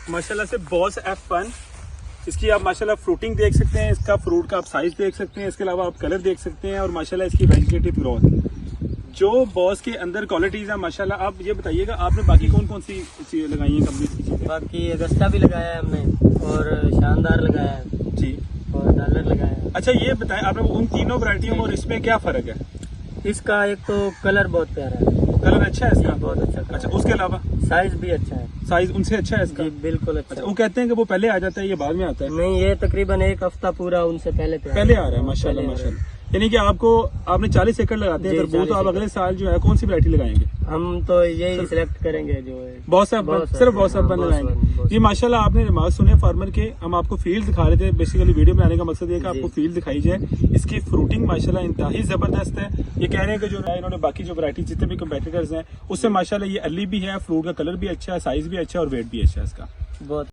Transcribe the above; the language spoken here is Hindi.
माशाल्लाह से बॉस F1, इसकी आप माशाल्लाह फ्रूटिंग देख सकते हैं, इसका फ्रूट का आप साइज देख सकते हैं, इसके अलावा आप कलर देख सकते हैं और माशाल्लाह इसकी वेजिटेटिव ग्रोथ, जो बॉस के अंदर क्वालिटीज है माशाल्लाह। आप ये बताइएगा आपने बाकी कौन कौन सी चीजें लगाई हैं कंपनी की चीजें? बाकी अगस्ता भी लगाया है हमने और शानदार लगाया है जी, और डॉलर लगाया है। अच्छा ये बताएं आपने उन तीनों वैरायटियों में और इसमें क्या फर्क है? इसका एक तो कलर बहुत प्यारा है, कलर अच्छा है इसका? बहुत अच्छा कलर अच्छा, है। उसके अलावा साइज भी अच्छा है साइज उनसे अच्छा है इसका? जी, बिल्कुल अच्छा अच्छा, है। वो कहते हैं कि वो पहले आ जाता है, ये बाद में आता है? नहीं, ये तकरीबन एक हफ्ता पूरा उनसे पहले पहले आ रहा है माशाल्लाह पहले आ रहा है। माशाल्लाह। यानी कि आपने 40 एकड़ लगाते हैं जी, तरबूज, तो 40 आप एकड़। अगले साल जो है कौन सी वैरायटी लगाएंगे? हम तो यही सिलेक्ट करेंगे जो है बॉस F1, सिर्फ बॉस F1 लगाएंगे। ये माशाल्लाह आपने रिमार्क सुने फार्मर के, हम आपको फील्ड दिखा रहे थे। बेसिकली वीडियो बनाने का मकसद ये कि आपको फील्ड दिखाई जाए। इसकी फ्रूटिंग माशाल्लाह इंतहाई जबरदस्त है। ये कह रहे हैं कि जो है इन्होंने बाकी जो वैरायटी जितने भी कंपेटिटर्स हैं उससे माशाल्लाह ये अर्ली भी है, फ्रूट का कलर भी अच्छा है, साइज भी अच्छा है और वेट भी अच्छा है इसका। बहुत।